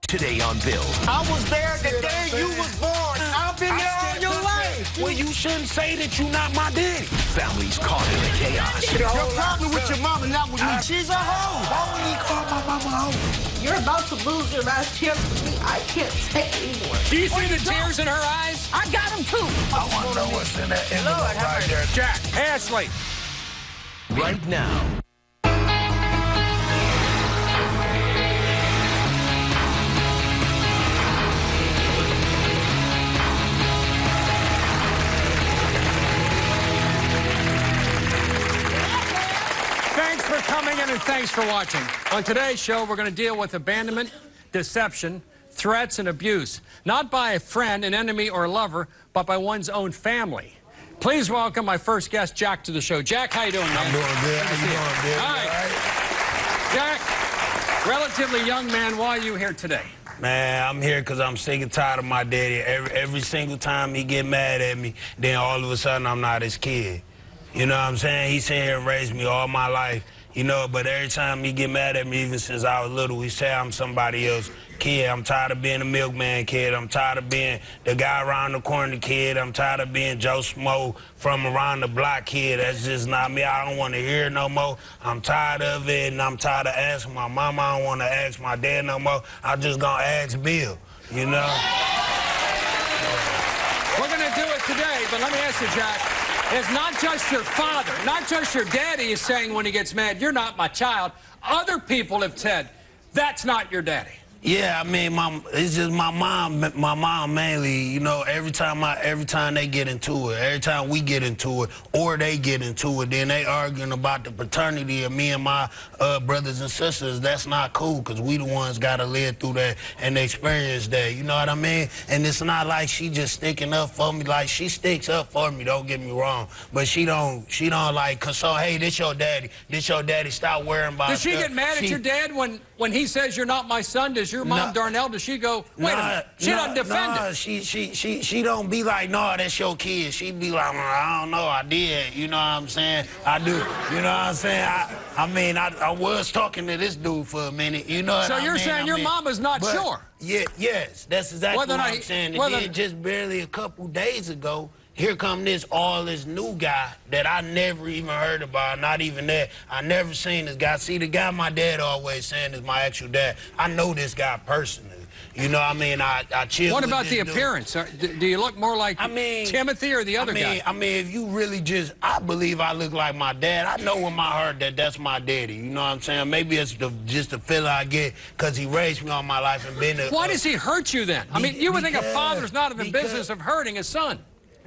Today on Bill. I was there the day you was born. I've been there all your life. Well, you shouldn't say that you're not my daddy. Families caught in the chaos. You're probably with your mama, not with me. She's a hoe. Why would he call my mama a hoe? You're about to lose your last chance with me. I can't take anymore. Do you see the tears in her eyes? I got him too. I want to know what's in that envelope right there. Jack, Ashley. Right now. Thanks for coming in and thanks for watching. On today's show, we're going to deal with abandonment, deception, threats, and abuse. Not by a friend, an enemy, or a lover, but by one's own family. Please welcome my first guest, Jack, to the show. Jack, how you doing, man? I'm doing good. How you doing, Bill? All right. Jack, relatively young man, why are you here today? Man, I'm here because I'm sick and tired of my daddy. Every single time he get mad at me, then all of a sudden I'm not his kid. You know what I'm saying? He sat here and raised me all my life, you know, but every time he get mad at me, even since I was little, he say I'm somebody else's kid. I'm tired of being a milkman kid. I'm tired of being the guy around the corner kid. I'm tired of being Joe Smo from around the block kid. That's just not me. I don't want to hear it no more. I'm tired of it, and I'm tired of asking my mama. I don't want to ask my dad no more. I'm just going to ask Bill, you know? We're going to do it today, but let me ask you, Jack. It's not just your father, not just your daddy is saying when he gets mad, you're not my child. Other people have said, that's not your daddy. Yeah, I mean, it's just my mom mainly, you know, every time they get into it, every time we get into it, or they get into it, then they arguing about the paternity of me and my brothers and sisters. That's not cool, because we the ones got to live through that and experience that, you know what I mean? And it's not like she just sticking up for me. Like, she sticks up for me, don't get me wrong, but she don't like console, hey, this your daddy, stop worrying about Does she get mad at your dad when he says you're not my son? Does your mom, Darnell, does she go, wait a minute, she doesn't defend it? She don't be like, no, that's your kid. She be like, well, I don't know, I did. You know what I'm saying? I do. You know what I'm saying? I mean, I was talking to this dude for a minute. You know what I mean? So you're saying your mama's not sure? Yeah, yes, that's exactly what I'm saying. And then just barely a couple days ago, here come this new guy that I never even heard about, not even that. I never seen this guy. See, the guy my dad always saying is my actual dad. I know this guy personally. You know what I mean? I chill with What about the dude. appearance? Do you look more like Timothy or the other guy? I mean, if you really I believe I look like my dad. I know in my heart that that's my daddy. You know what I'm saying? Maybe it's just the feeling I get because he raised me all my life and been Why does he hurt you then? I mean, you would think a father's not in the business of hurting his son.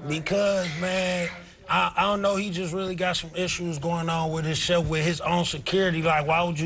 Because, man, I don't know, he just really got some issues going on with himself, with his own security. Like, why would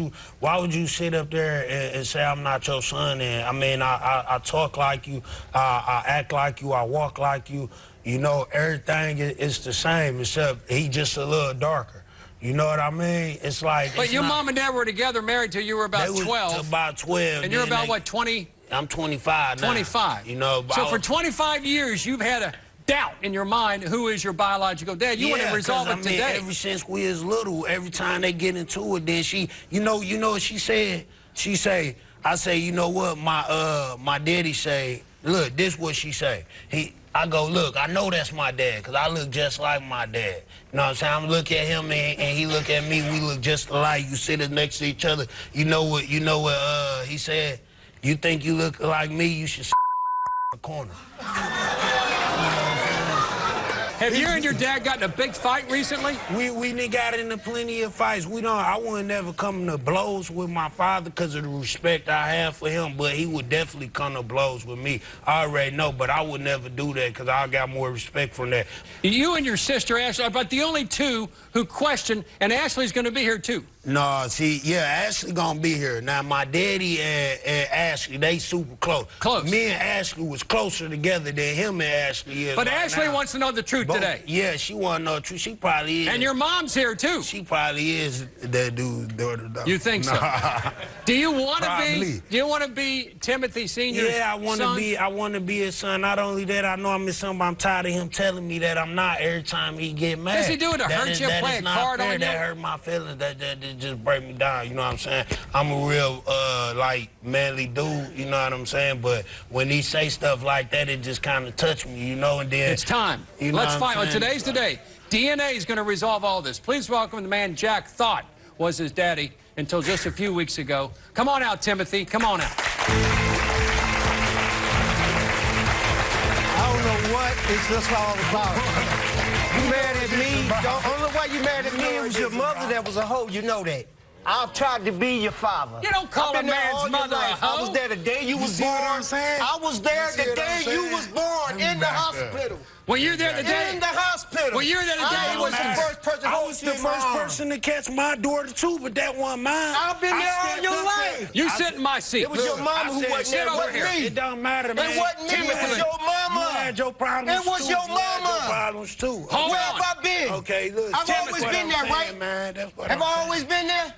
you sit up there and say I'm not your son? And I mean, I talk like you, I act like you, I walk like you. You know, everything is the same, except he just a little darker. You know what I mean? It's like... But your mom and dad were together, married till you were about 12. About 12. And you're about, what, 20? I'm 25 now. 25. You know, so for 25 years, you've had a doubt in your mind who is your biological dad. You want to resolve it today. Ever since we was little, every time they get into it, then you know what she said? She say, I say, you know what, my daddy say, look, this what she say. I go, look, I know that's my dad, because I look just like my dad. You know what I'm saying? I'm looking at him and he look at me, we look just alike. You sit next to each other. You know what he said? You think you look like me, you should the corner. Have you and your dad gotten a big fight recently? We got into plenty of fights. I wouldn't never come to blows with my father because of the respect I have for him, but he would definitely come to blows with me. I already know, but I would never do that because I got more respect from that. You and your sister, Ashley, are about the only two who question, and Ashley's going to be here too. No, see, yeah, Ashley gonna be here. Now, my daddy and Ashley, they super close. Close. Me and Ashley was closer together than him and Ashley is. But right Ashley now. wants to know the truth today. Yeah, she want to know the truth. She probably is. And your mom's here too. She probably is that dude's daughter. You think so? Do you want to be? Do you want to be Timothy Sr.'s son? Yeah, I want to be his son. Not only that, I know I'm his son, but I'm tired of him telling me that I'm not every time he get mad. Does he do it to hurt you? Play a card on you? That hurt my feelings. That it just break me down, you know what I'm saying? I'm a real, like, manly dude, you know what I'm saying? But when he say stuff like that, it just kind of touch me, you know, and then... It's time. You know Let's what find I'm out. saying? Today's the day. DNA is going to resolve all this. Please welcome the man Jack thought was his daddy until just a few weeks ago. Come on out, Timothy. Come on out. I don't know what it's just all about. You mad at me? The only way you mad at me, it was your mother that was a hoe. You know that. I've tried to be your father. You don't call a man's mother a hoe. I was there the day you was born. I was there the day you was born in the hospital. Were you there the day? In the hospital. Were you there the day? I was the first person. I was the first person to catch my daughter, too, but that wasn't mine. I've been there all your life. You sit in my seat. It was your mama who wasn't there. Sit over here. It don't matter, man. It wasn't me. It was your mama. You had your problems, It was too. your You had mama. your problems, too. Hold Where on. have I been? Okay, look. I've always been there, right? Man, that's what Have I always been there?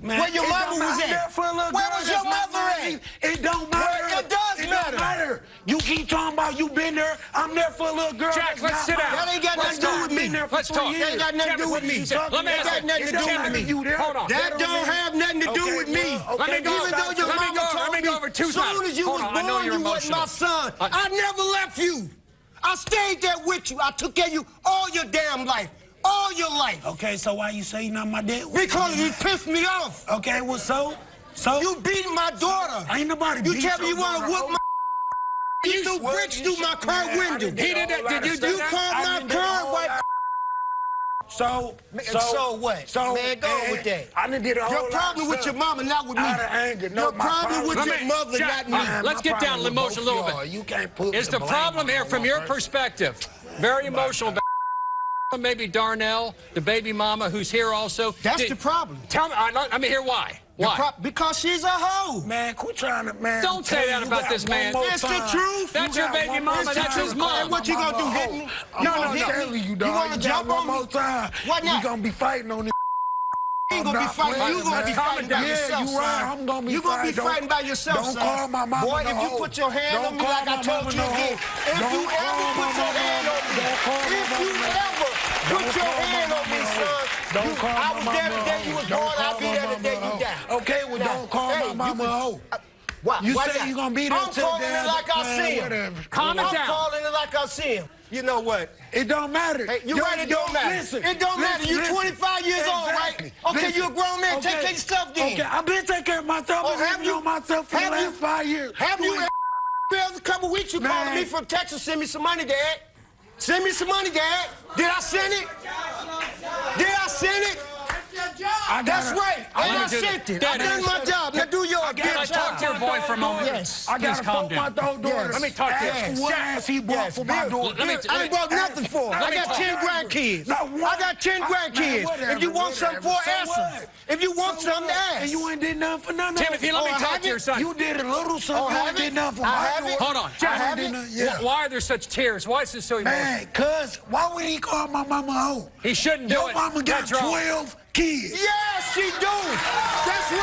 Man, Where your it mama don't was matter. at? For a little Where girl, was your that's not mother mine. at? It don't matter. It does It matter. don't matter. You keep talking about you been there. I'm there for a little girl. Jack, that's let's not sit mine. down. That ain't got nothing to do with me. Been there for Let's 3 talk. years. That ain't got nothing to do with me. Let me That ask got nothing to do with me. You there? Hold on. That don't have nothing to do with me. Let me go. Even though your Let me mama go. told Let me go over two as soon times. as you Hold was on. I know born, you're you wasn't my emotional. son. I never left you. I stayed there with you. I took care of you all your damn life. All your life. Okay, so why you say you're not my dad? Because you pissed me off. Okay, well, so? You beating my daughter. Ain't nobody You beat tell me your you want to daughter. whoop my... You threw bricks through my car window. He did that. Did you do You that? called I my done did a car whole white... lot. So what? So, Man, go with that. I done did a whole Your problem lot with your mama, not with me. Out of anger. No, Your my problem with Let your me- mother, Jack, not me. Man, let's my get down to the problem with emotion a little both y'all. bit. You can't put Is the blame problem on here one from your person. perspective? Very emotional. Maybe Darnell, the baby mama who's here also. That's the problem. Tell me, let me hear why. Why? Because she's a hoe. Man, quit trying to, man. Don't say that you about got this one man. more It's the time. truth. That's You your got baby one more mama. That's time. his mom. What you gonna do, hit me? No, I'm no. telling you, dog. You wanna jump got on one me? more time. What now? We gonna be fighting on this. You ain't gonna be fighting. You gonna be fighting by yourself, you right. son. I'm gonna be You gonna be fighting. fighting by yourself, Don't son. call my mama Boy, no if you hoe. put your hand Don't on me call like I my told mama you no again, hoe. if Don't you call ever my put your mama hand no on me, hoe. Don't call my if you mama no ever Don't put your call my hand on mama me, no son, hoe. Don't call I my was mama there the no day you hoe. was Don't born. call I'll be my there the day mama you no die. hoe. Okay, well, don't call my mama a hoe. Why? You Why say not? you gonna be there I'm till calling it death, like I man, see him. whatever. Calm it I'm down. calling it like I see him. You know what? It don't matter. Hey, you right, it don't matter. Listen, It don't matter. You listen. 25 years old, right? Exactly. Okay, Listen. you a grown man. Take care of yourself then. Okay, I've been taking care of myself. Oh, I've been have living you? on myself for the Have you? last 5 years. Have you a couple weeks you Man. called me from Texas, send me some money, Dad. Send me some money, Dad. Did I send it? Did I send it? That's right. And I sent it. I done my job. Now do your Can I talk to your boy for a moment? Yes. I Please gotta calm fuck my down. daughter. Yes. Let me talk to you. Ask what ass he bought Yes, for my Bill. daughter. I ain't bought nothing for him. I got 10 grandkids. Not one. I got 10 Man, grandkids. whatever, If you want something for, whatever. ask So him. what? If you want something, ask. And you ain't did nothing for none of Timothy, it. let me Oh, I talk to your haven't? son. You did a little something. Oh, you have ain't it? did nothing for I my have daughter. it? Hold on. I Jack, ain't did nothing, yeah. Why are there such tears? Why is this so emotional? Man, cuz, why would he call my mama a hoe? He shouldn't do Your it. mama got That's wrong. 12 kids. Yes, she do. That's real.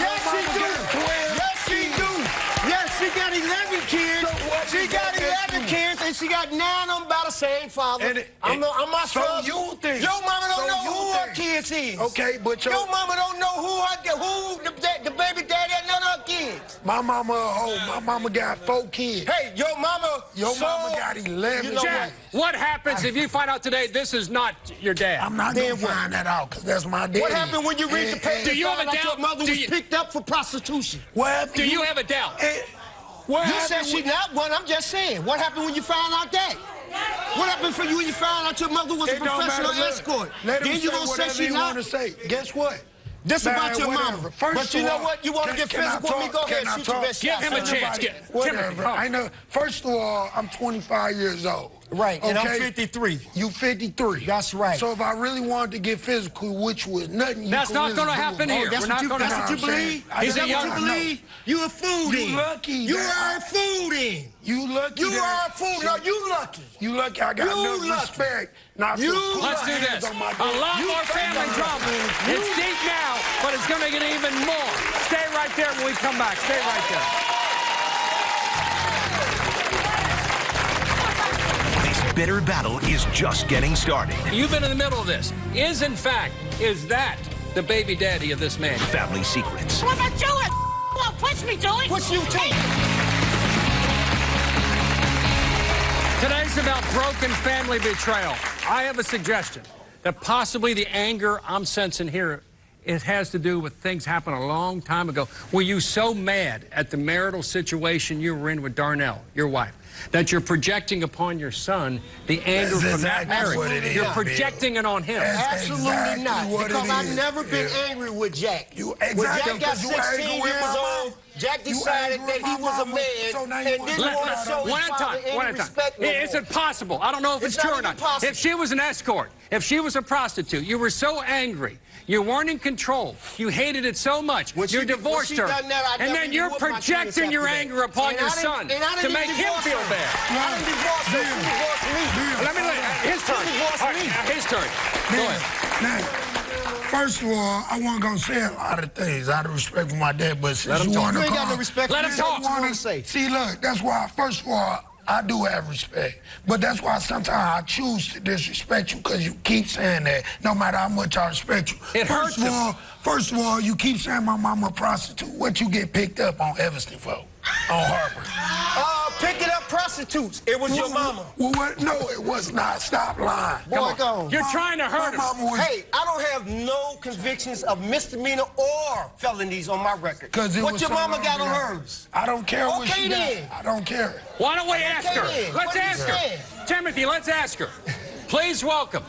Yes, she mama do. got 12 Yes, she do. Yes, she got 11 kids. So what She does got that 11 mean? kids, and she got 9 of them by the same father. I'm my so son. you think? Your mama don't So know you who her think? kids is. Okay, but Your mama don't know who the baby daddy and none of her kids. My mama a hoe. My mama got 4 kids. Hey, your mama. Your mama got 11 You know Jack, what happens if you find out today this is not your dad? I'm not Then gonna what? find that out, because that's my daddy. What happened when you read the paper? Do you and have a found out doubt? your mother Do was you- picked up for prostitution? What happened? Do you have a doubt? What You happened said she when- not one. I'm just saying. What happened when you found out that? What happened for you when you found out your mother was a It don't professional matter. escort? Let him Then you say gonna say whatever she he not? want to say. Guess what? This Man, about your whatever. mama. First But you of know all, what? You want to get can I physical with me? Go talk? ahead. Can I Shoot your talk? best Give shot. him a son. chance. Whatever. Timothy, come. I know. First of all, I'm 25 years old. Right, and I'm Okay? 53. You 53. That's right. So if I really wanted to get physical, which was nothing you That's could not really gonna do happen about here. it. That's We're what not you, gonna that's have what you I'm believe? saying. He's Is a that young- what you believe? You a fool then. You lucky. You that- are a fool then. You lucky. You that- are a fool. No, you lucky. You lucky I got You enough lucky. respect not You to put Let's my do hands this. on my A daddy. lot You more think family I'm drama. lying. It's deep now, but it's going to get even more. Stay right there when we come back. Stay right there. This bitter battle is just getting started. You've been in the middle of this. Is that the baby daddy of this man. Family secrets. What about you? Well, push me to it. Push you too. Today's about broken family betrayal. I have a suggestion that possibly the anger I'm sensing here, it has to do with things happened a long time ago. Were you so mad at the marital situation you were in with Darnell, your wife, that you're projecting upon your son the anger from that marriage? You're projecting it on him. Absolutely not. Because I've never been angry with Jack. When Jack got 16 years old, Jack decided that he was a man and didn't want to show his father any respect no more. Is it possible? I don't know if it's true or not. If she was an escort, if she was a prostitute, you were so angry, you weren't in control, you hated it so much, you divorced her, and then you're projecting your anger upon your son to make him feel bad. I didn't divorce her. She divorced me. Let me his turn. All right, his turn. Go ahead. Now, first of all, I wasn't going to say a lot of things out of respect for my dad, but since you want to You ain't got no come, respect Let for him me. talk. What you want to say? see, look, that's why, first of all, I do have respect. But that's why sometimes I choose to disrespect you, because you keep saying that no matter how much I respect you. It hurts him. First of all, you keep saying my mama a prostitute. What you get picked up on Evanston for? On Harper. Picking up prostitutes. It was your mama. Well, what? No, it was not. Stop lying. Boy, go. You're trying to hurt him. Mama was, Hey, I don't have no convictions of misdemeanor or felonies on my record. What your mama got on hers? I don't care what Okay, she then. got. I don't care. Why don't we ask her? then. Let's What do you ask her. say? Timothy, let's ask her. Please welcome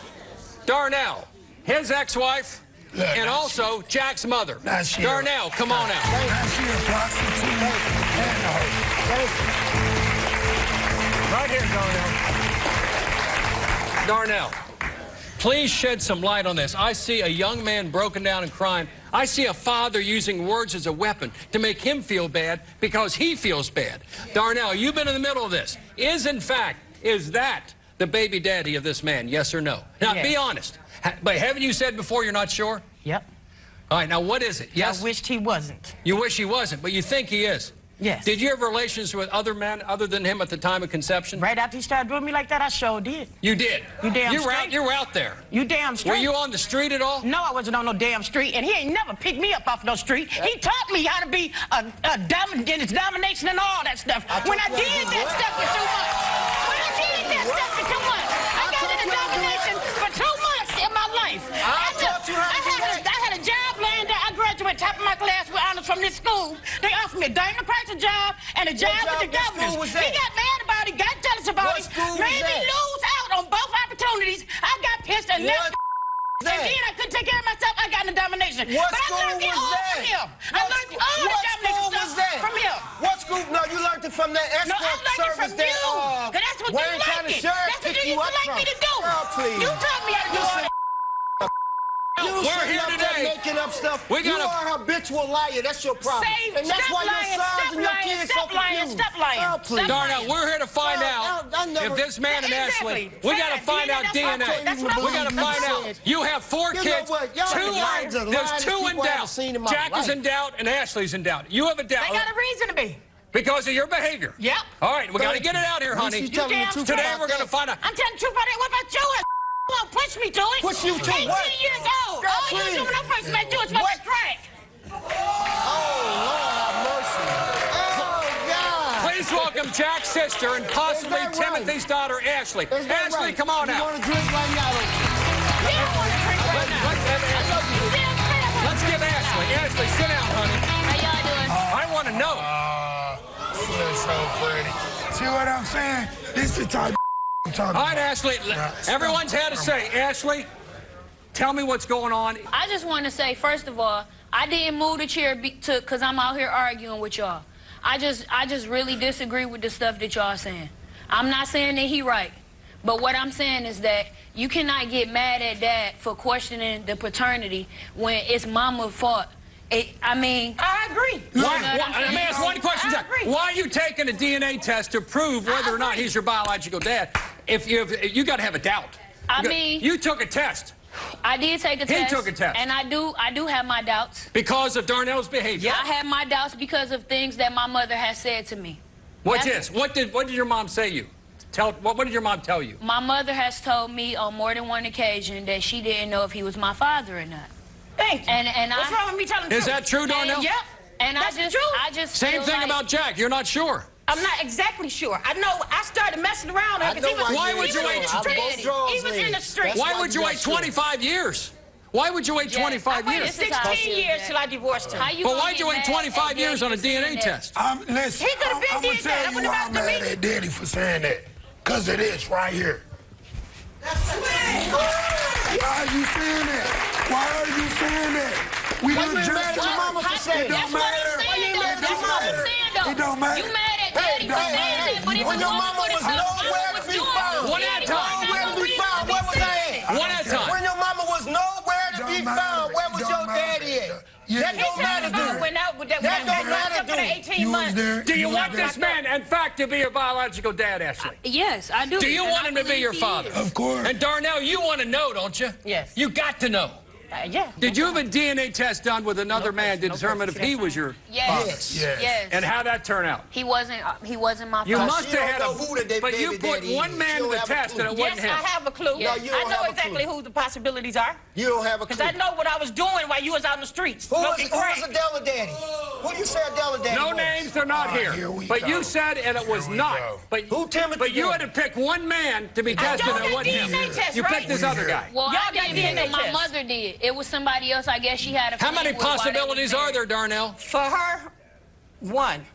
Darnell, his ex-wife, Look, and now also Jack's mother. Now she- Darnell, come on out. Now she a prostitute and a hoe. Right here, Darnell. Darnell, please shed some light on this. I see a young man broken down and crying. I see a father using words as a weapon to make him feel bad because he feels bad. Darnell, you've been in the middle of this. Is that the baby daddy of this man, yes or no? Now, Yes. be honest. But haven't you said before you're not sure? Yep. All right, now what is it? Yes? I wished he wasn't. You wish he wasn't, but you think he is? Yes. Did you have relations with other men other than him at the time of conception? Right after he started doing me like that, I sure did. You did? You damn straight. You were out there. You damn straight. Were you on the street at all? No, I wasn't on no damn street, and he ain't never picked me up off no street. He taught me how to be a domination and all that stuff. When I did that stuff for 2 months. When I did that stuff for 2 months. I got into domination for 2 months in my life. I had a job laying there. I graduated top of my class with honors from this school. They offered me a Dana Price job and a job with the governors. He got mad about it, got jealous about it, made me lose out on both opportunities. I got pissed and left. And then I couldn't take care of myself. I got into domination. What but I school learned it was all that? from him. I learned all the What domination school stuff was that? from him. What school? No, you learned it from that No, I escort learned it service from that you. Cause that's what you Wayne like County it. Sheriff That's what picked you you used up to like from. me to do. Girl, please. You taught me how to do all that. You We're sitting here up there today. making up stuff. We You gotta- are a habitual liar. That's your problem. And that's Stop why your lying, sons stop and your lying, kids stop so lying, confused. stop lying. Oh, please. Stop Darnell, we're here to find out I never- if this man and Exactly. Ashley, we got to find out That's what I DNA. that's what I We got to want. find out. You have 4 You know kids. what? Y'all Two the liars of there's lying 2 in people I haven't doubt. seen in my Jack is life. in doubt and Ashley's in doubt. You have a doubt They got a reason to be. because of your behavior. Yep. All right, we got to get it out here, honey. You telling the truth Today about we're going to that? find out. I'm telling the truth about it. What about you? Well, push me to it. Push you to 18 what? years old. Girl, All you please. do when I first met you was smoke What? crack. Oh, Lord have mercy. Oh, God. Please welcome Jack's sister and possibly Is that right? Timothy's daughter, Ashley. Is that Ashley, right? come on You out. want to drink right now? Don't you? You don't want to drink right now. Let's give Ashley. Ashley, sit down, honey. How y'all doing? I want to know. She looks so pretty. See what I'm saying? This the type I'm talking All right, about. Ashley. Everyone's had to say. Ashley, tell me what's going on. I just want to say, first of all, I didn't move the chair because I'm out here arguing with y'all. I just really disagree with the stuff that y'all saying. I'm not saying that he right, but what I'm saying is that you cannot get mad at dad for questioning the paternity when it's mama's fault. I mean, I agree. Let me ask one question, Jack. I agree. Why are you taking a DNA test to prove whether or not he's your biological dad? If you got to have a doubt. I mean, you took a test I did take a test. He took a test. And I do have my doubts. because of Darnell's behavior. I have my doubts because of things that my mother has said to me. What That's- is? What did your mom say you? What did your mom tell you? My mother has told me on more than one occasion that she didn't know if he was my father or not. Thank you. And what's wrong with me telling the Is truth? that true, Darnell? Yep. And That's I true. just Same feel thing like, about Jack. You're not sure. I'm not exactly sure. I know I started messing around with him. Why would you wait? He was in the street. Why would you wait 25 years? Why would you wait 25 I years? waited 16 years till I divorced him. But why'd you wait 25 years on a DNA test? Listen, He could have been I'm going did to that. I tell you wouldn't why have I'm to mad me. at Daddy for saying that. Because it is right here. Why are you saying that? Why are you saying that? We done just mad at your mama for saying it. That's what I'm saying, though. That's what I'm saying, though. It don't matter. You mad at Daddy for saying that, but if When his your mama mama would was have nowhere to be found. One at a time. Nowhere to be found. Where was I at? One at a time. When your mama was nowhere to be found, where was your daddy at? That don't matter, dude. That don't matter, dude. 18 months. Do you want this man, in fact, to be your biological dad, Ashley? Yes, I do. Do you want him to be your father? Of course. And Darnell, you want to know, don't you? Yes. You got to know. Yeah. Did you have a DNA test done with another man to determine if he was your father? Yes. And how'd that turn out? He wasn't my father. You must She have don't had know who the but you baby put daddy one is. man She to the don't have a test clue. and it Yes, wasn't him. I have a clue. No, you I don't know have a exactly clue. who the possibilities are. You don't have a clue. Because I know what I was doing while you was out in the streets. Who was smoking crack. Adela Daddy? Who you say Adela Daddy No was? names, they're not Here here. we But go. you said and it was Here we not. go. But Who Timothy But you was? had to pick one man to be tested y'all and it got wasn't him. DNA tests, You right? picked this other guy. Well, Y'all I got didn't, DNA but my test. mother did. It was somebody else. I guess she had a. How many fling with while they was possibilities are married. there, Darnell? For her, one.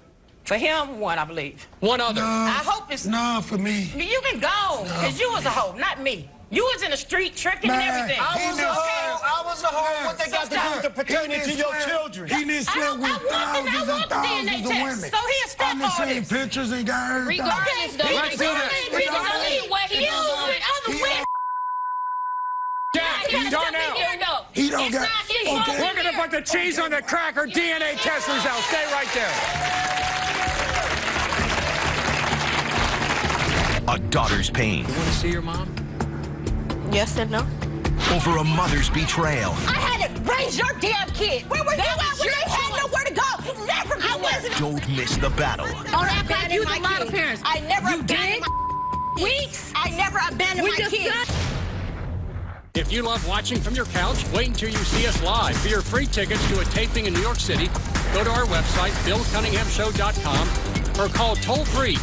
For him, one, I believe. One other. I hope it's... No, for me. You can go, because you was a hoe, not me. You was in the street tricking and Man, everything. I was a hoe. I was a hoe. What they got to do with the pertaining to your children? He didn't sleep with thousands and thousands of women. So he a step I'm the same artist. pictures he got her. Regardless, though. Let's do this. Regardless, what he was with other women. Jack, He Darnell. He don't It's got. not his Okay. fault. We're going to put the cheese on the cracker DNA test results. Stay right there. A daughter's pain You want to see your mom? Yes and no. over a mother's betrayal. I had to raise your damn kid. Where were you at when they had nowhere to go? You never I wasn't. Don't miss the battle. Don't act like you the model parents. I never You abandoned my weeks. I never abandoned my kids. If you love watching from your couch, wait until you see us live. For your free tickets to a taping in New York City, go to our website, BillCunninghamShow.com, or call toll-free.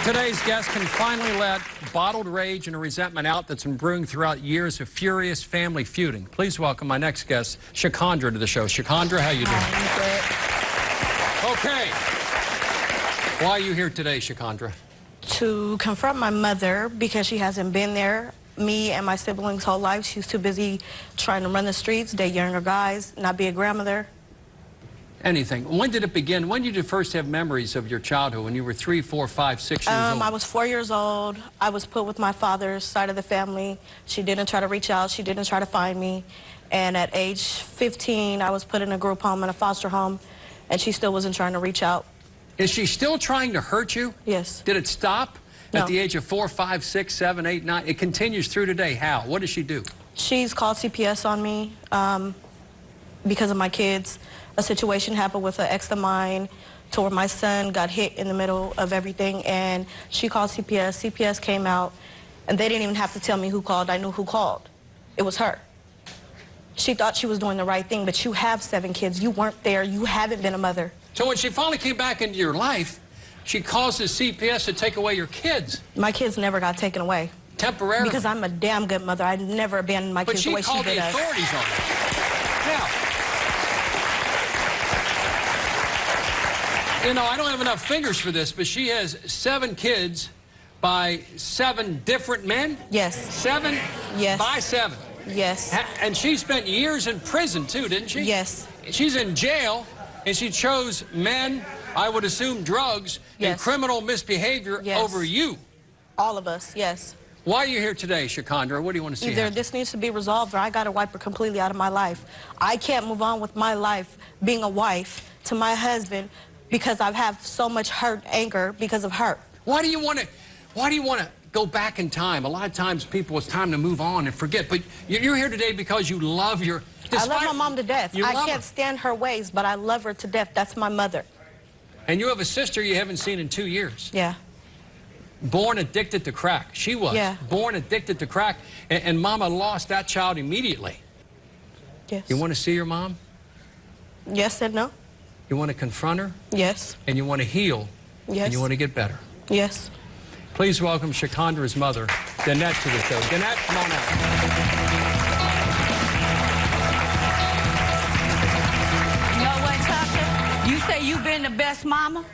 Today's guest can finally let bottled rage and resentment out that's been brewing throughout years of furious family feuding. Please welcome my next guest, Shakondra, to the show. Shakondra, how you doing? Okay. Why are you here today, Shakondra? To confront my mother because she hasn't been there. Me and my siblings' whole life, she's too busy trying to run the streets, date younger guys, not be a grandmother. Anything. When did it begin? When did you first have memories of your childhood? When you were 3, 4, 5, 6 years old? I was 4 years old. I was put with my father's side of the family. She didn't try to reach out. She didn't try to find me. And at age 15, I was put in a group home and a foster home, and she still wasn't trying to reach out. Is she still trying to hurt you? Yes. Did it stop No. at the age of 4, 5, 6, 7, 8, 9? It continues through today. How? What does she do? She's called CPS on me because of my kids. A situation happened with an ex of mine to where my son got hit in the middle of everything, and she called CPS. CPS came out, and they didn't even have to tell me who called. I knew who called. It was her. She thought she was doing the right thing, but you have 7 kids. You weren't there. You haven't been a mother. So when she finally came back into your life, she causes CPS to take away your kids. My kids never got taken away. Temporarily. Because I'm a damn good mother. I never abandoned my But kids she the way she called did the us. authorities on it. Now, you know, I don't have enough fingers for this, but she has 7 kids by 7 different men? Yes. 7? Yes. By 7. Yes. And she spent years in prison, too, didn't she? Yes. She's in jail, and she chose men, I would assume drugs, and Yes. criminal misbehavior Yes. over you. All of us, yes. Why are you here today, Shakondra? What do you want to see Either happen? this needs to be resolved or I got to wipe her completely out of my life. I can't move on with my life being a wife to my husband because I have so much hurt, anger because of her. Why do you want to go back in time? A lot of times people, it's time to move on and forget. But you're here today because you love your... I love my mom to death. You I love can't her. stand her ways, but I love her to death. That's my mother. And you have a sister you haven't seen in 2 years. Yeah. born addicted to crack. She was born addicted to crack, and Mama lost that child immediately. Yes. You want to see your mom? Yes and no. You want to confront her? Yes. And you want to heal? Yes. And you want to get better? Yes. Please welcome Shakondra's mother, Danette, to the show. Danette, come on out. You know what, Tucker? You say you've been the best mama,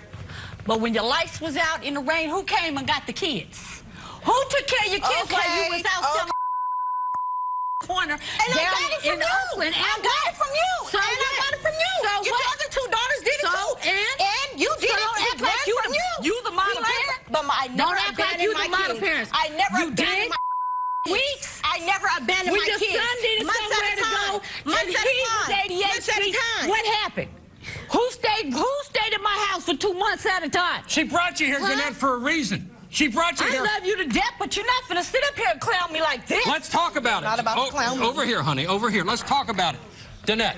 but when your lights was out in the rain, who came and got the kids? Who took care of your kids while you was out selling corner? And I got it from you. Oakland, I got it from you. So and I got it from you. So your what? other two daughters did it too. And you did it. Act like you from you. You the model parent. But I never don't act like you the model parents. I never you did. Weeks. I never abandoned my kids. When your son needed somewhere to go, and he was 88 what happened? Who stayed at my house for 2 months at a time? She brought you here, Danette, for a reason. She brought you here. I love you to death, but you're not going to sit up here and clown me like this. Let's talk about it. Not about clown me. Over here, honey. Over here. Let's talk about it. Danette,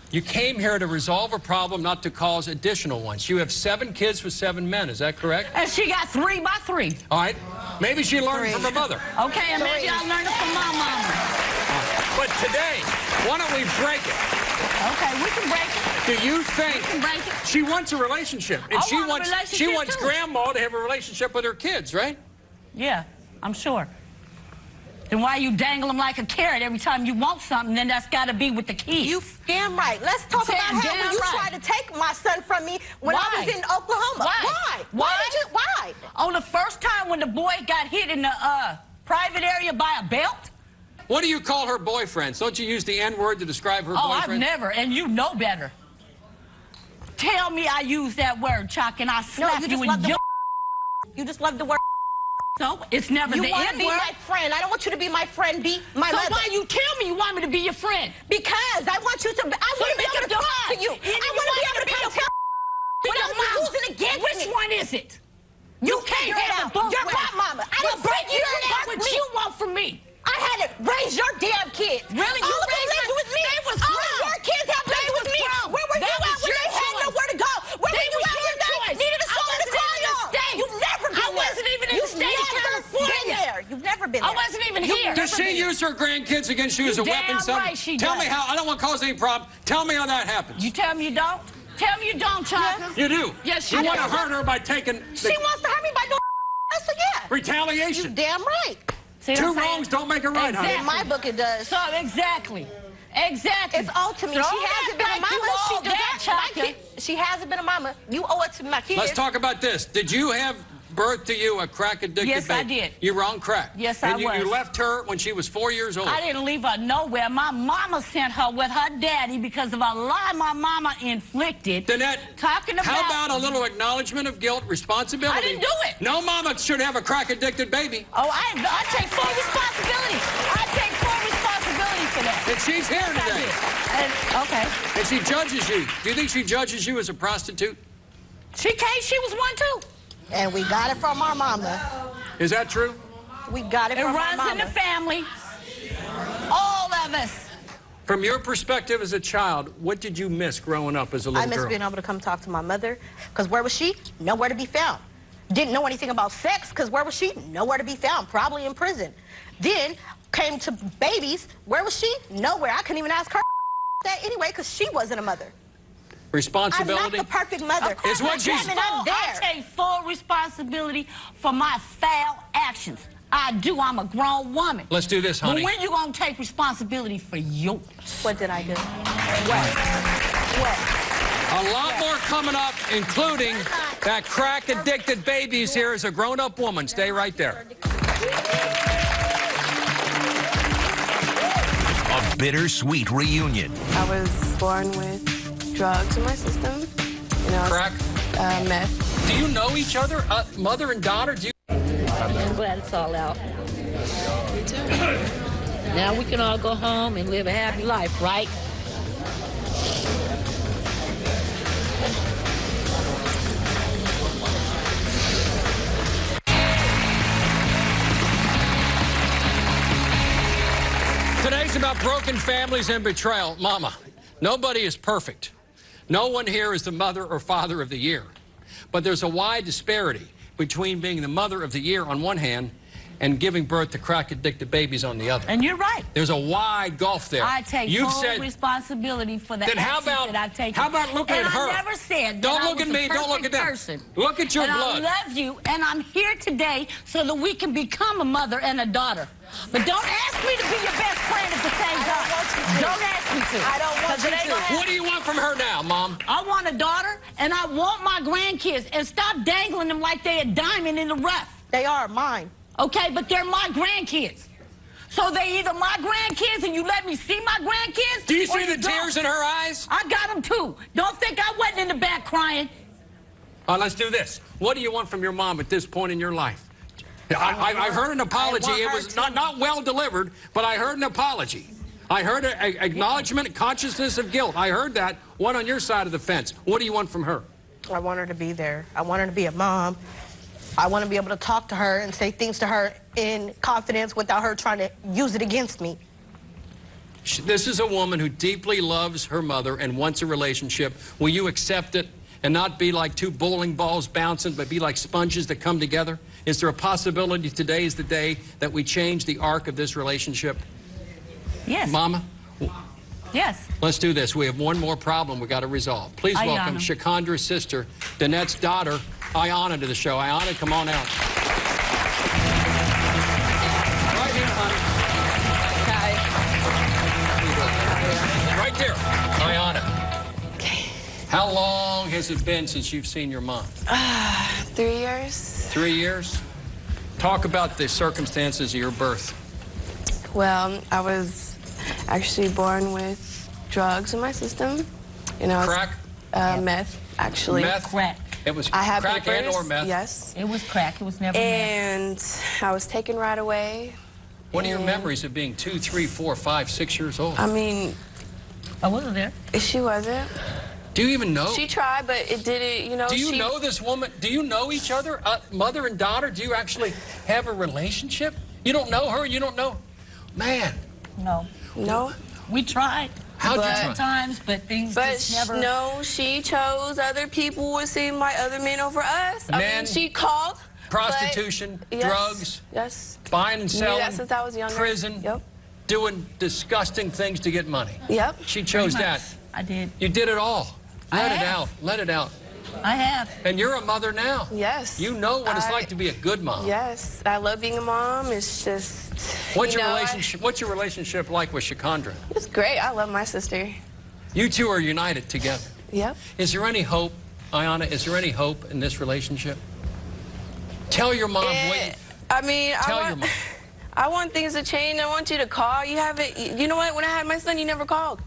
you came here to resolve a problem, not to cause additional ones. You have 7 kids with 7 men. Is that correct? And she got 3 by 3. All right. Maybe she learned from her mother. Okay, and maybe I learned it from my mama. But today, why don't we break it? Okay, we can break it. Do you think break it. she wants a relationship? And she wants too. Grandma to have a relationship with her kids, right? Yeah, I'm sure. Then why you dangle them like a carrot every time you want something? Then that's got to be with the kids. You damn right. Let's talk about how when you tried to take my son from me when I was in Oklahoma. Why? On the first time when the boy got hit in the private area by a belt? What do you call her boyfriends? Don't you use the N-word to describe her boyfriend? I've never, and you know better. Tell me I use that word, Chuck, and I slap you in your... You just love the word. So, it's never the N-word. You want to be my friend. I don't want you to be my friend. Be my mother. So why you tell me you want me to be your friend? Because I want you to... I want to be able to talk to you. I want to be able to tell without you using against me. Which one is it? You can't have it both ways. Your godmama. I will break you out what you want from me. I had to raise your damn kids. Really? All of them lived with me. All of your kids have lived with me. Where were you at when they had nowhere to go? Where were you at when they needed a shoulder to cry on? You've never been there. I wasn't even in the state of California. You've never been there. I wasn't even here. Does she use her grandkids against you as a weapon? Right, she Tell does. me how. I don't want to cause any problem. Tell me how that happens. You tell me you don't? Tell me you don't, Chaka. You do. Yes, you want to hurt her by taking... She wants to hurt me by doing... So yeah. Retaliation. You damn right. Two wrongs don't make a right, honey. In my book, it does. So, exactly. It's owed to me. She hasn't been a mama. She hasn't been a mama. You owe it to my kids. Let's talk about this. Did you have birth to you a crack-addicted baby? Yes, I did. You were on crack? Yes, I was. And you left her when she was 4 years old? I didn't leave her nowhere. My mama sent her with her daddy because of a lie my mama inflicted. Danette, talking about... how about a little acknowledgement of guilt, responsibility? I didn't do it. No mama should have a crack-addicted baby. Oh, I take full responsibility. I take full responsibility for that. And she's here today. Okay. And she judges you. Do you think she judges you as a prostitute? She was one, too. And we got it from our mama. Is that true? We got it from our mama. It runs in the family. All of us. From your perspective as a child, what did you miss growing up as a little girl? I miss being able to come talk to my mother, because where was she? Nowhere to be found. Didn't know anything about sex, because where was she? Nowhere to be found, probably in prison. Then came to babies. Where was she? Nowhere. I couldn't even ask her that anyway, because she wasn't a mother. Responsibility? I'm not the perfect mother. Is what she's... I take full responsibility for my foul actions. I do. I'm a grown woman. Let's do this, honey. But when you going to take responsibility for yours? What did I do? What? A lot more coming up, including that crack-addicted baby's here as a grown-up woman. Stay right there. A bittersweet reunion. I was born with drugs in my system. You know, crack? Meth. Do you know each other, mother and daughter? Do you? I'm glad it's all out. Me too. Now we can all go home and live a happy life, right? Today's about broken families and betrayal. Mama, nobody is perfect. No one here is the mother or father of the year. But there's a wide disparity. between being the mother of the year on one hand and giving birth to crack-addicted babies on the other. And you're right. There's a wide gulf there. I take full responsibility for the actions that I've taken. How about looking at her? And I never said don't that look at me. Don't look at that. Person. Look at your blood. I love you, and I'm here today so that we can become a mother and a daughter. But don't ask me to be your best friend at the same time. Don't ask me to. I don't want you to. What do you want from her now, Mom? I want a daughter, and I want my grandkids. And stop dangling them like they're a diamond in the rough. They are mine. Okay, but they're my grandkids. So they either my grandkids and you let me see my grandkids. Do you see the tears in her eyes? I got them too. Don't think I wasn't in the back crying. Let's do this. What do you want from your mom at this point in your life? I heard an apology. It was not well delivered, but I heard an apology. I heard an acknowledgement, consciousness of guilt. I heard that. One on your side of the fence. What do you want from her? I want her to be there. I want her to be a mom. I want to be able to talk to her and say things to her in confidence without her trying to use it against me. This is a woman who deeply loves her mother and wants a relationship. Will you accept it and not be like two bowling balls bouncing, but be like sponges that come together? Is there a possibility today is the day that we change the arc of this relationship? Yes. Mama? Yes. Let's do this. We have one more problem we've got to resolve. Please welcome Shakondra's sister, Danette's daughter, Ayanna, to the show. Ayanna, come on out. Right here, honey. Hi. Right there, Ayanna. Okay. How long has it been since you've seen your mom? 3 years. 3 years? Talk about the circumstances of your birth. Well, I was actually born with drugs in my system. You know, crack? Meth, actually. Meth? Crack. It was I have crack papers, and or meth? Yes. It was crack. It was never meth. I was taken right away. What are your memories of being 2, 3, 4, 5, 6 years old? I mean... I wasn't there. She wasn't. Do you even know? She tried, but it didn't, you know. Do you know this woman? Do you know each other? Mother and daughter? Do you actually have a relationship? You don't know her? You don't know? Man. No. No. We tried. How'd you try? Times, but things just never... no, she chose other people would seem like other men over us. I mean, she called. Prostitution, drugs. Yes. Buying and selling. That since I was younger. Prison. Yep. Doing disgusting things to get money. Yep. She chose that. I did. You did it all. Let it out. Let it out. I have. And you're a mother now. Yes. You know what it's like to be a good mom. Yes. I love being a mom. It's just... What's your relationship? What's your relationship like with Shakondra? It's great. I love my sister. You two are united together. Yep. Is there any hope, Ayanna? Is there any hope in this relationship? Tell your mom. I mean, Tell your mom. I want things to change. I want you to call. You haven't. You know what? When I had my son, you never called.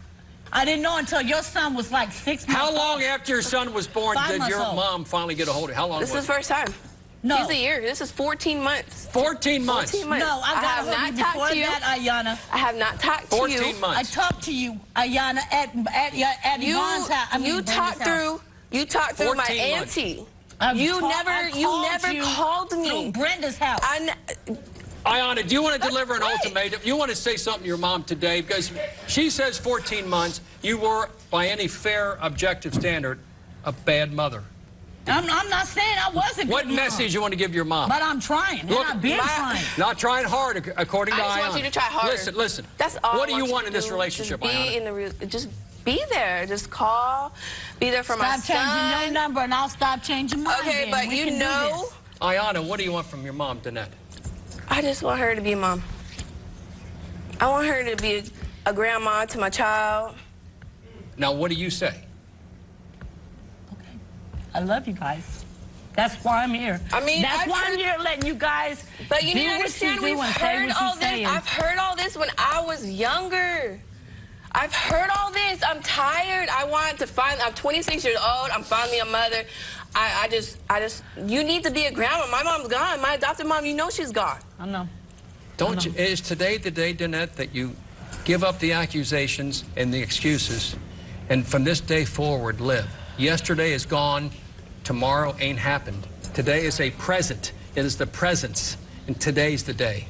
I didn't know until your son was like 6 months How long after your son was born did your mom finally get a hold of it? How long This was is the first time. No. He's a year. This is 14 months. 14 months? 14 months. No, I got a hold of you before that, Ayanna. I have not talked to you. 14 months. I talked to you, Ayanna, at Yvonne's house. You talked through my auntie. You never called me. Through Brenda's house. Ayanna, do you want to deliver an ultimatum? You want to say something to your mom today? Because she says 14 months. You were, by any fair, objective standard, a bad mother. I'm not saying I wasn't. What message you want to give your mom? But I'm trying. Look, I've been trying. Not trying hard, according to Ayanna. I just want you to try harder. Listen. That's all. What do you want in this relationship, Ayanna? Just be there. Just call. Be there for my son. Stop changing your number, and I'll stop changing mine. Okay, but you know. Ayanna, what do you want from your mom, Danette? I just want her to be a mom. I want her to be a grandma to my child. Now, what do you say? Okay. I love you guys. That's why I'm here. I mean, that's why I'm here letting you guys. But you need to understand, we've heard all this. I've heard all this when I was younger. I've heard all this. I'm tired. I'm 26 years old. I'm finally a mother. I just, you need to be a grandma. My mom's gone. My adopted mom, you know she's gone. I know. Don't you? Is today the day, Danette, that you give up the accusations and the excuses, and from this day forward, live? Yesterday is gone. Tomorrow ain't happened. Today is a present. It is the presence, and today's the day.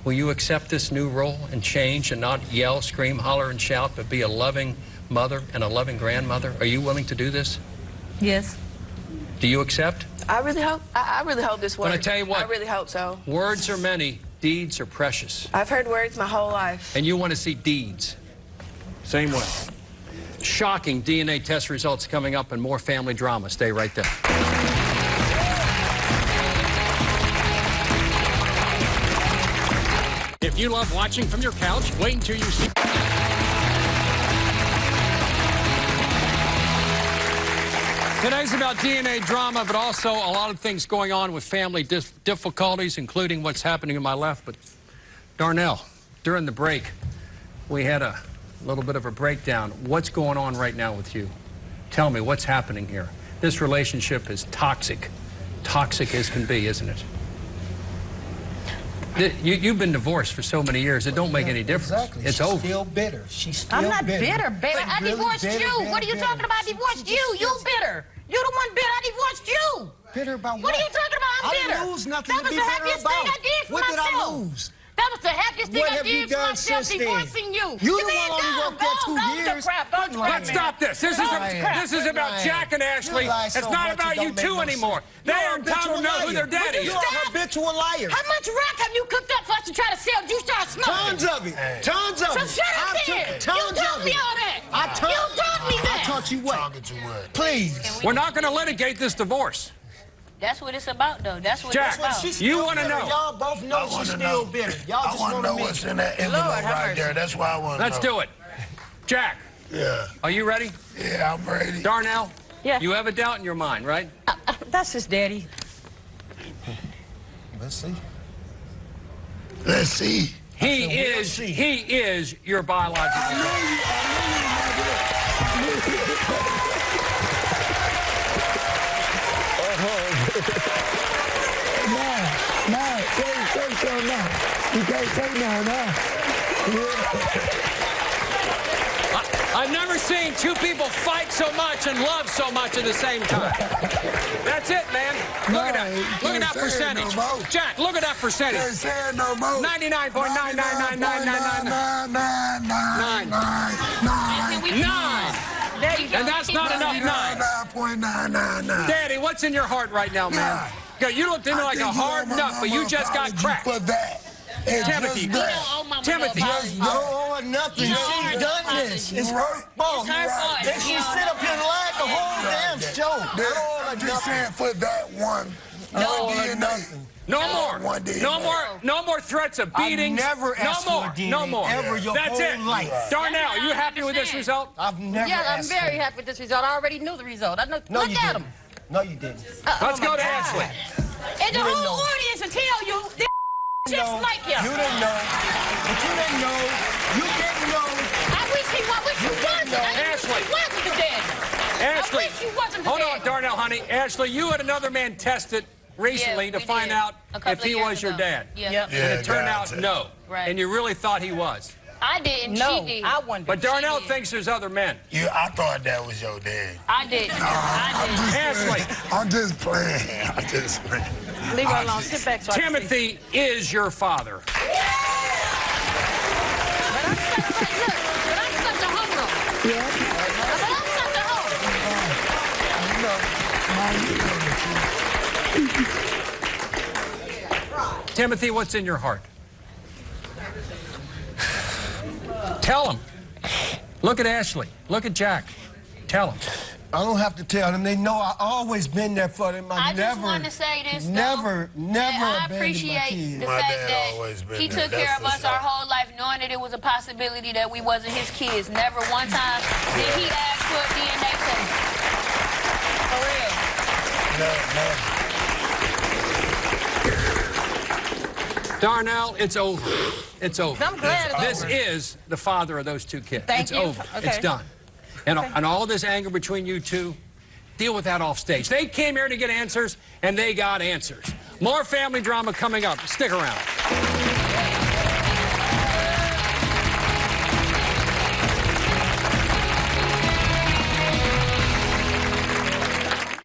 Will you accept this new role and change and not yell, scream, holler, and shout, but be a loving mother and a loving grandmother? Are you willing to do this? Yes. Do you accept? I really hope this works. But I tell you what, I really hope so. words are many, deeds are precious. I've heard words my whole life. And you want to see deeds. Same way. Shocking DNA test results coming up and more family drama. Stay right there. If you love watching from your couch, wait until you see... Today's about DNA drama, but also a lot of things going on with family difficulties, including what's happening to my left. But Darnell, during the break, we had a little bit of a breakdown. What's going on right now with you? Tell me, what's happening here? This relationship is toxic. Toxic as can be, isn't it? You've been divorced for so many years. It don't make any difference. Exactly. It's She's over. still bitter. She's still I'm not bitter, baby. I Really divorced bitter, you. bitter, What are you bitter. talking about? I divorced you. You bitter. You're the one bitter. I divorced you. Bitter about What are you talking about? I'm I bitter. didn't lose nothing That to was be the bitter happiest about. thing I did for What myself. did I lose? That was the happiest thing What I have you did for done myself, since then? divorcing you. You the man, one only go, worked there go, 2 go, years. Crap. Don't you Let's stop this. This is about Jack and Ashley. You lie It's so not much, about it you don't make two no anymore. sense. They You're are a entitled to know habitual who their liar. daddy is. You're a habitual liar. How much rack have you cooked up for us to try to sell? You start smoking. Tons of it. Tons of So it. shut up I then. took tons You taught of me it. all that. I taught You taught me that. I taught you what? Please. We're not going to litigate this divorce. That's what it's about, though. That's what Jack, it's about. She's you still want to bitter. know. Y'all both know she's still bitter. Y'all I just want to want know to what's in that envelope right there. That's why I want to know. Let's do it. Jack, Yeah. are you ready? Yeah, I'm ready. Darnell? Yeah. You have a doubt in your mind, right? That's his daddy. Let's see. Let's see. He is your biological father. Say something now. You can't say now. I've never seen two people fight so much and love so much at the same time. That's it, man. Look at that. Look at that percentage. Jack, look at that percentage. Can't say it no more. 99.9999999. And that's not enough nines. 99.999. Daddy, what's in your heart right now, man? You look like a hard nut, but you just got cracked. For that. And Timothy. just that. Timothy. No or nothing. She's done this. It's her fault. It's her fault. And she sit up here and lie the whole damn show. I'm just saying for that one. No more threats of beatings. I've never asked no more. for DNA No more. ever your That's whole it. life. Darnell, you happy with this result? I've never Yeah, I'm asked very happy with this result. I already knew the result. I know. No, Look you at didn't. him. No, you didn't. Let's go to Ashley. And the whole audience will tell you they're just like him. You didn't know. But you didn't know. You didn't know. I wish he wasn't. I wish Ashley. he wasn't the daddy. Ashley. I wish he wasn't the Hold daddy. on, Darnell, honey. Ashley, you had another man tested recently Yeah, to we find did. out A couple if he of years was your ago. dad. Yeah. Yep. And it turned out no. Right. And you really thought he was. I didn't. No, She did. I wondered. But Darnell did. thinks there's other men. I thought that was your dad. I didn't. I didn't. Ashley. I'm just playing. I'm just playing. Leave her alone. Sit back so I can see. Timothy is your father. But I'm such a homo. Yeah. But I'm such a homo. Timothy, what's in your heart? Tell him. Look at Ashley. Look at Jack. Tell him. I don't have to tell them. They know I always been there for them. I just want to say this, though. Never I abandoned my appreciate kids. the My fact dad that always been he there, took care that's of for us sure. our whole life, knowing that it was a possibility that we wasn't his kids. Never one time did he ask for a DNA test. For real. Darnell, it's over. It's over. I'm glad it's This over. is the father of those two kids. Thank it's you. over. Okay. It's done. And all this anger between you two, deal with that off stage. They came here to get answers, and they got answers. More family drama coming up. Stick around.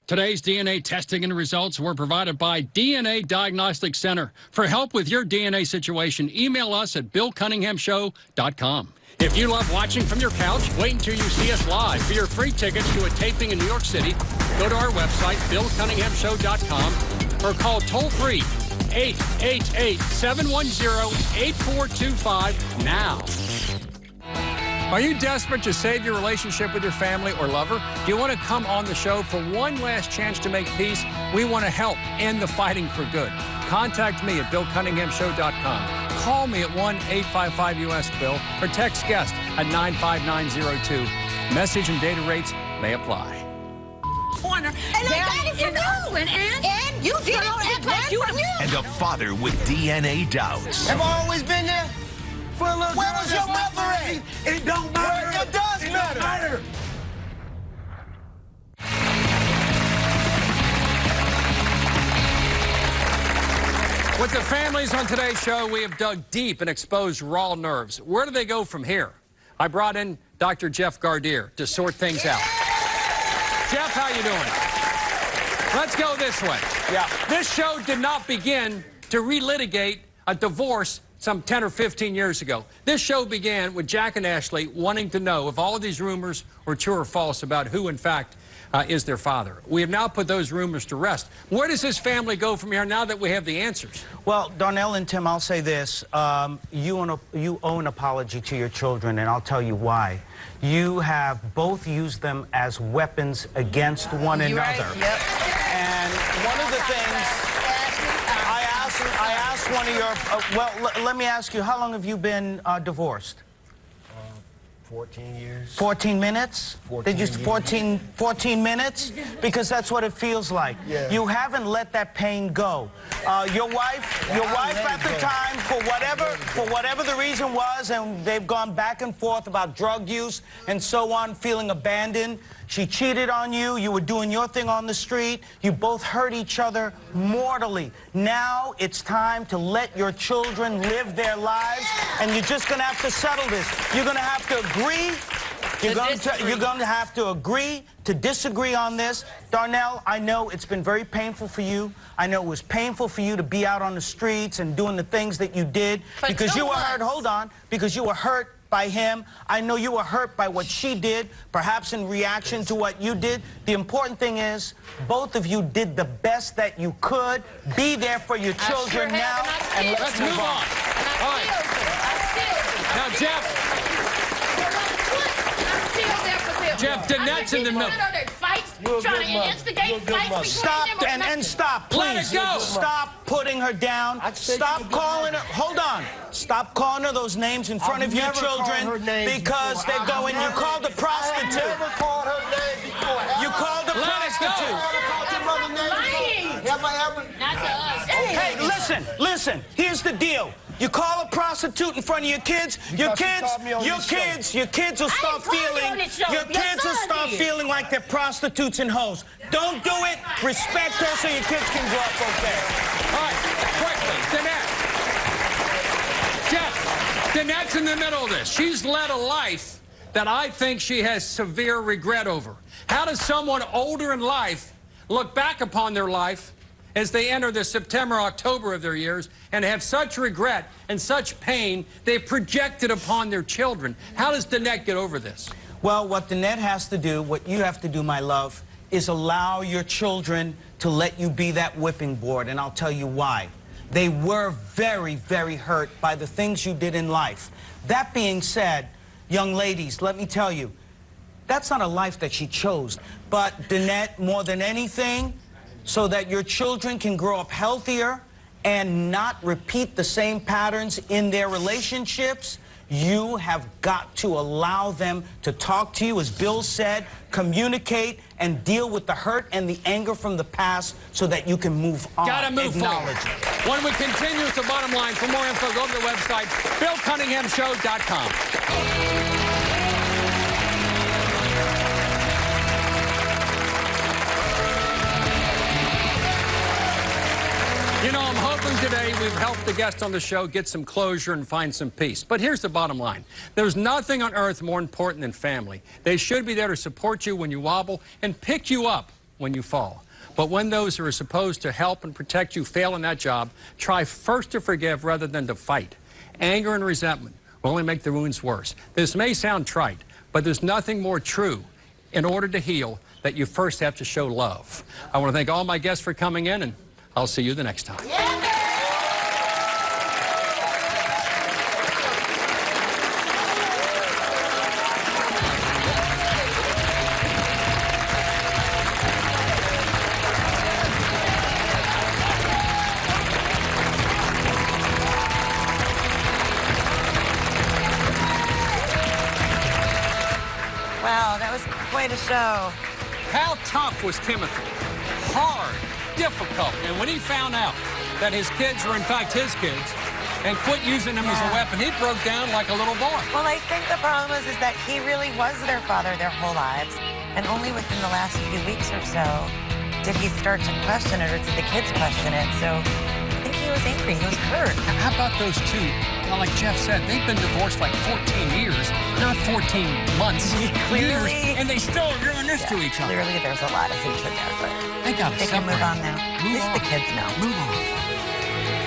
Today's DNA testing and results were provided by DNA Diagnostic Center. For help with your DNA situation, email us at BillCunninghamShow.com. If you love watching from your couch, wait until you see us live. For your free tickets to a taping in New York City, go to our website, BillCunninghamShow.com, or call toll-free 888-710-8425 now. Are you desperate to save your relationship with your family or lover? Do you want to come on the show for one last chance to make peace? We want to help end the fighting for good. Contact me at BillCunninghamShow.com. Call me at 1-855-US-BILL or text guest at 95902. Message and data rates may apply. Corner. And I got it from you. And you did it like you. And a father with DNA doubts. Have I always been there? For a little Where was your mother at? It don't matter. It does matter. With the families on today's show, we have dug deep and exposed raw nerves. Where do they go from here? I brought in Dr. Jeff Gardier to sort things out. Jeff, how you doing? Let's go this way. Yeah. This show did not begin to relitigate a divorce some 10 or 15 years ago. This show began with Jack and Ashley wanting to know if all of these rumors were true or false about who, in fact, is their father. We have now put those rumors to rest. Where does this family go from here now that we have the answers? Well, Darnell and Tim, I'll say this. You owe an apology to your children, and I'll tell you why. You have both used them as weapons against one another. Right. Yep. And one of the things... I asked one of your... let me ask you, how long have you been divorced? 14 years. 14 minutes? 14 minutes? Because that's what it feels like. Yeah. You haven't let that pain go. Your wife at the time, for whatever the reason was, and they've gone back and forth about drug use and so on, feeling abandoned. She cheated on you. You were doing your thing on the street. You both hurt each other mortally. Now it's time to let your children live their lives, and you're just going to have to settle this. You're going to have to agree. You're going to have to agree to disagree on this. Darnell, I know it's been very painful for you. I know it was painful for you to be out on the streets and doing the things that you did because you were hurt. Hold on. Because you were hurt by him. I know you were hurt by what she did, perhaps in reaction to what you did. The important thing is, both of you did the best that you could. Be there for your children now, and let's move on. All right. Now, Jeff, Danette's in the middle. Stop, and stop, please. Let it go. Stop putting her down. Stop calling her. Hold on. Stop calling her those names in front of your children because they're going. You called a prostitute. I never called her name before. You called a prostitute. Have I ever? Not to us. Hey, listen. Here's the deal. You call a prostitute in front of your kids, your kids will start feeling like they're prostitutes and hoes. Don't do it. Respect her so your kids can grow up okay. All right, quickly, Danette. Jeff, Danette's in the middle of this. She's led a life that I think she has severe regret over. How does someone older in life look back upon their life as they enter the September, October of their years and have such regret and such pain they've projected upon their children? How does Danette get over this? Well, what Danette has to do, what you have to do, my love, is allow your children to let you be that whipping board, and I'll tell you why. They were very, very hurt by the things you did in life. That being said, young ladies, let me tell you, that's not a life that she chose. But Danette, more than anything, so that your children can grow up healthier and not repeat the same patterns in their relationships, you have got to allow them to talk to you, as Bill said, communicate and deal with the hurt and the anger from the past so that you can move on. Gotta move forward. When we continue with the bottom line, for more info, go to the website, BillCunninghamShow.com. You know, I'm hoping today we've helped the guest on the show get some closure and find some peace. But here's the bottom line. There's nothing on earth more important than family. They should be there to support you when you wobble and pick you up when you fall. But when those who are supposed to help and protect you fail in that job, try first to forgive rather than to fight. Anger and resentment will only make the wounds worse. This may sound trite, but there's nothing more true. In order to heal, that you first have to show love. I want to thank all my guests for coming in, and I'll see you the next time. Wow, that was quite a show. How tough was Timothy? Hard, difficult. And when he found out that his kids were in fact his kids and quit using them as a weapon, he broke down like a little boy. Well, I think the problem is that he really was their father their whole lives. And only within the last few weeks or so did he start to question it, or did the kids question it. So I think he was angry. He was hurt. How about those two? Well, like Jeff said, they've been divorced like 14 years, not 14 months. Clearly. Years, and they still are doing this to each other. Clearly, there's a lot of hatred there, but they can move on now. At least the kids know. Move on.